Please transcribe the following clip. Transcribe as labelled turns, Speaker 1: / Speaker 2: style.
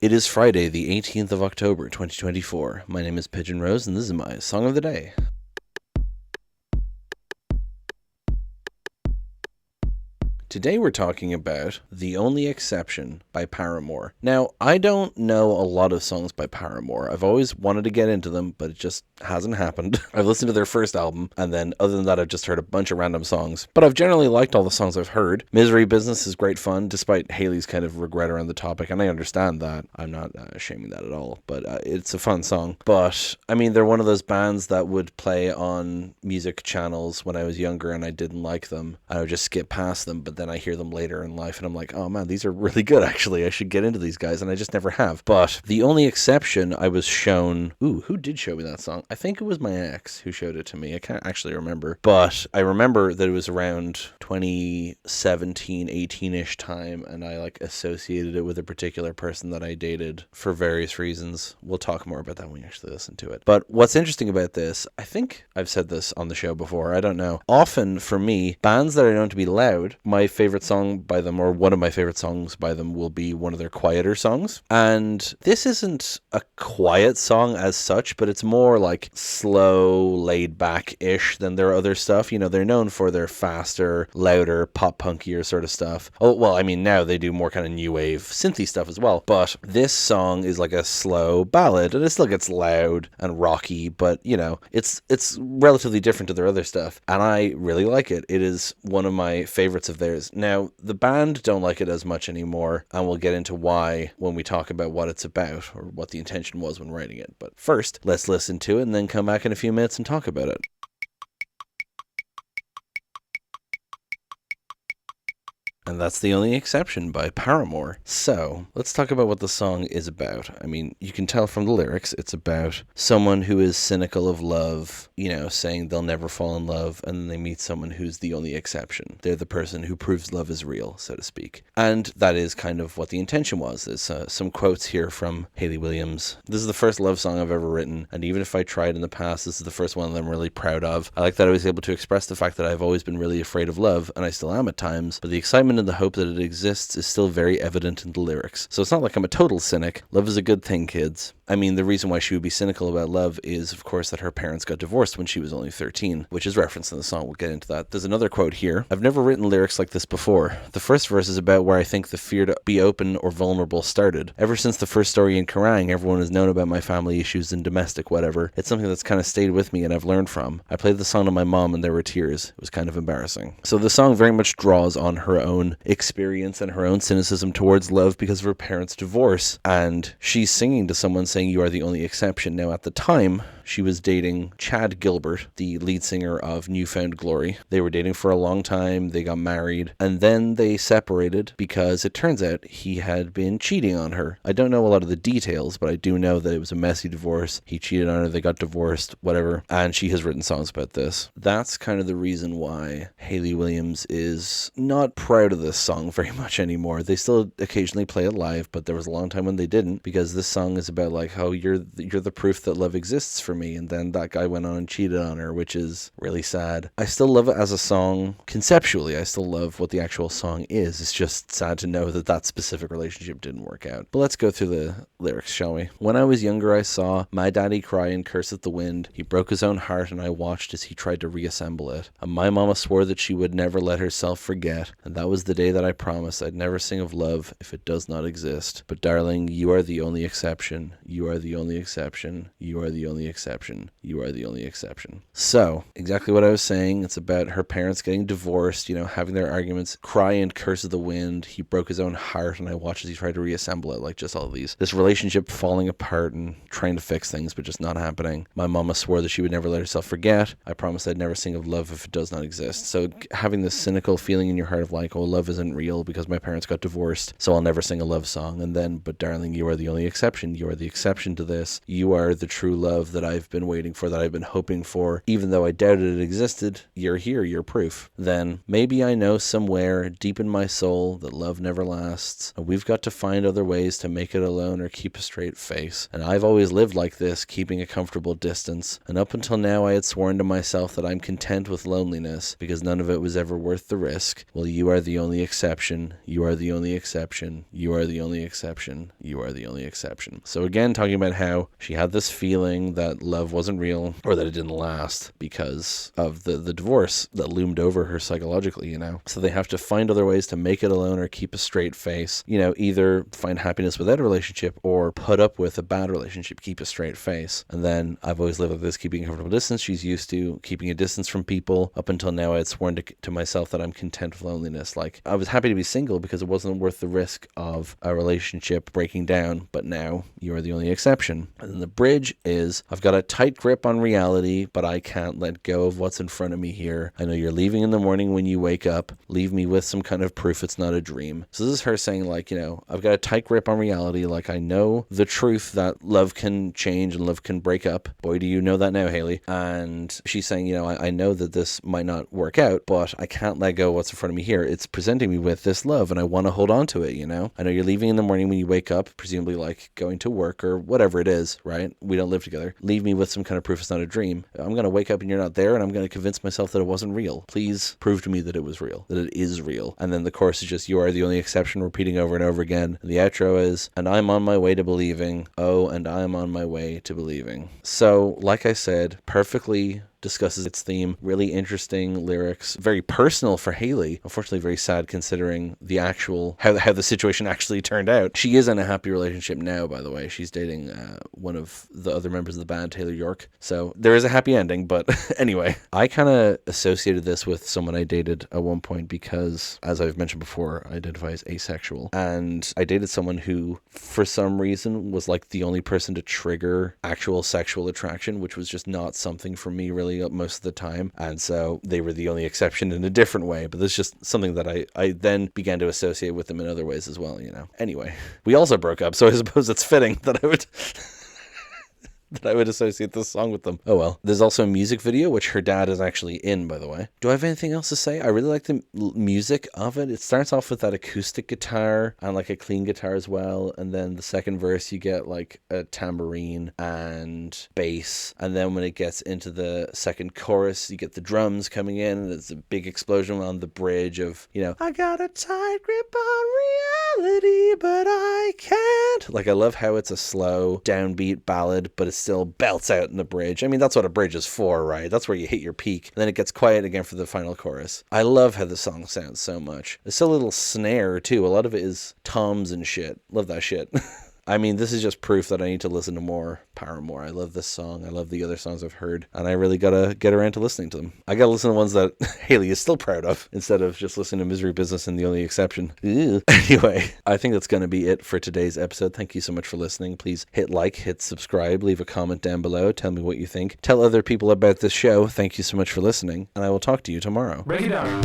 Speaker 1: It is Friday, the 18th of October, 2024. My name is Pigeon Rose, and this is my Song of the Day. Today we're talking about The Only Exception by Paramore. Now, I don't know a lot of songs by Paramore. I've always wanted to get into them, but it just hasn't happened. I've listened to their first album, and then other than that, I've just heard a bunch of random songs. But I've generally liked all the songs I've heard. Misery Business is great fun, despite Haley's kind of regret around the topic, and I understand that. I'm not shaming that at all, but it's a fun song. But, I mean, they're one of those bands that would play on music channels when I was younger, and I didn't like them. I would just skip past them, but then I hear them later in life and I'm like, oh man, these are really good actually. I should get into these guys, and I just never have. But the only exception I was shown, who did show me that song? I think it was my ex who showed it to me. I can't actually remember. But I remember that it was around 2017, 18-ish time, and I associated it with a particular person that I dated for various reasons. We'll talk more about that when we actually listen to it. But what's interesting about this, I think I've said this on the show before, I don't know. Often for me, bands that are known to be loud, my favorite song by them, or one of my favorite songs by them, will be one of their quieter songs. And this isn't a quiet song as such, but it's more like slow, laid back-ish than their other stuff. You know, they're known for their faster, louder, pop-punkier sort of stuff. Oh, well, I mean, now they do more kind of new wave synthy stuff as well. But this song is like a slow ballad, and it still gets loud and rocky, but, you know, it's relatively different to their other stuff. And I really like it. It is one of my favorites of theirs. Now, the band don't like it as much anymore, and we'll get into why when we talk about what it's about, or what the intention was when writing it. But first, let's listen to it and then come back in a few minutes and talk about it. And that's The Only Exception by Paramore. So, let's talk about what the song is about. I mean, you can tell from the lyrics, it's about someone who is cynical of love, you know, saying they'll never fall in love, and then they meet someone who's the only exception. They're the person who proves love is real, so to speak. And that is kind of what the intention was. There's some quotes here from Haley Williams. This is the first love song I've ever written, and even if I tried in the past, this is the first one that I'm really proud of. I like that I was able to express the fact that I've always been really afraid of love, and I still am at times, but the excitement and the hope that it exists is still very evident in the lyrics. So it's not like I'm a total cynic. Love is a good thing, kids. I mean, the reason why she would be cynical about love is, of course, that her parents got divorced when she was only 13, which is referenced in the song. We'll get into that. There's another quote here. I've never written lyrics like this before. The first verse is about where I think the fear to be open or vulnerable started. Ever since the first story in Kerrang, everyone has known about my family issues and domestic whatever. It's something that's kind of stayed with me and I've learned from. I played the song to my mom and there were tears. It was kind of embarrassing. So the song very much draws on her own experience and her own cynicism towards love because of her parents' divorce. And she's singing to someone saying, you are the only exception. Now, at the time, she was dating Chad Gilbert, the lead singer of New Found Glory. They were dating for a long time. They got married, and then they separated because it turns out he had been cheating on her. I don't know a lot of the details, but I do know that it was a messy divorce. He cheated on her. They got divorced, whatever. And she has written songs about this. That's kind of the reason why Haley Williams is not proud of this song very much anymore. They still occasionally play it live, but there was a long time when they didn't, because this song is about like how you're the proof that love exists for me, and then that guy went on and cheated on her, which is really sad. I still love it as a song. Conceptually, I still love what the actual song is. It's just sad to know that that specific relationship didn't work out. But let's go through the lyrics, shall we? When I was younger, I saw my daddy cry and curse at the wind. He broke his own heart and I watched as he tried to reassemble it. And my mama swore that she would never let herself forget. And that was the day that I promised I'd never sing of love if it does not exist. But darling, you are the only exception. You are the only exception. You are the only exception. You are the only exception. So, exactly what I was saying. It's about her parents getting divorced, you know, having their arguments, cry and curse of the wind. He broke his own heart and I watched as he tried to reassemble it. Like just all these. This relationship falling apart and trying to fix things, but just not happening. My mama swore that she would never let herself forget. I promised I'd never sing of love if it does not exist. So having this cynical feeling in your heart of like, oh, love isn't real because my parents got divorced, so I'll never sing a love song. And then, but darling, you are the only exception. You are the exception to this. You are the true love that I've been waiting for, that I've been hoping for, even though I doubted it existed. You're here, you're proof. Then maybe I know somewhere deep in my soul that love never lasts, and we've got to find other ways to make it alone or keep a straight face. And I've always lived like this, keeping a comfortable distance, and up until now I had sworn to myself that I'm content with loneliness because none of it was ever worth the risk. Well, you are the only exception. You are the only exception. You are the only exception. You are the only exception. So again, talking about how she had this feeling that love wasn't real, or that it didn't last because of the divorce that loomed over her psychologically, you know. So they have to find other ways to make it alone or keep a straight face, you know, either find happiness without a relationship or put up with a bad relationship, keep a straight face. And then I've always lived like this, keeping a comfortable distance. She's used to keeping a distance from people. Up until now, I had sworn to myself that I'm content with loneliness. Like, I was happy to be single because it wasn't worth the risk of a relationship breaking down, but now you are the only exception. And then the bridge is, I've got a tight grip on reality, but I can't let go of what's in front of me here. I know you're leaving in the morning when you wake up. Leave me with some kind of proof it's not a dream. So this is her saying, like, you know, I've got a tight grip on reality. Like, I know the truth that love can change and love can break up. Boy, do you know that now, Haley. And she's saying, you know, I know that this might not work out, but I can't let go of what's in front of me here. It's presenting me with this love, and I want to hold on to it, you know? I know you're leaving in the morning when you wake up, presumably like going to work or whatever it is, right? We don't live together. Leave me with some kind of proof it's not a dream. I'm going to wake up and you're not there, and I'm going to convince myself that it wasn't real. Please prove to me that it was real, that it is real. And then the chorus is just, you are the only exception, repeating over and over again. And the outro is, and I'm on my way to believing. Oh, and I'm on my way to believing. So, like I said, perfectly discusses its theme. Really interesting lyrics. Very personal for Haley. Unfortunately, very sad considering the actual, how the situation actually turned out. She is in a happy relationship now, by the way. She's dating one of the other members of the band, Taylor York. So there is a happy ending, but anyway. I kind of associated this with someone I dated at one point because, as I've mentioned before, I identify as asexual. And I dated someone who, for some reason, was like the only person to trigger actual sexual attraction, which was just not something for me really most of the time. And so they were the only exception in a different way, but that's just something that I then began to associate with them in other ways as well, you know. Anyway, we also broke up, so I suppose it's fitting that I would that I would associate this song with them. Oh well. There's also a music video, which her dad is actually in, by the way. Do I have anything else to say? I really like the music of it. It starts off with that acoustic guitar and like a clean guitar as well. And then the second verse, you get like a tambourine and bass. And then when it gets into the second chorus, you get the drums coming in, and it's a big explosion on the bridge of, you know, I got a tight grip on reality, but I can't. Like, I love how it's a slow downbeat ballad, but it's still belts out in the bridge. I mean, that's what a bridge is for, right? That's where you hit your peak. And then it gets quiet again for the final chorus. I love how the song sounds so much. There's still a little snare, too. A lot of it is toms and shit. Love that shit. I mean, this is just proof that I need to listen to more Paramore. I love this song. I love the other songs I've heard. And I really gotta get around to listening to them. I gotta listen to ones that Haley is still proud of, instead of just listening to Misery Business and The Only Exception. Ew. Anyway, I think that's gonna be it for today's episode. Thank you so much for listening. Please hit like, hit subscribe, leave a comment down below. Tell me what you think. Tell other people about this show. Thank you so much for listening. And I will talk to you tomorrow.
Speaker 2: Break it down.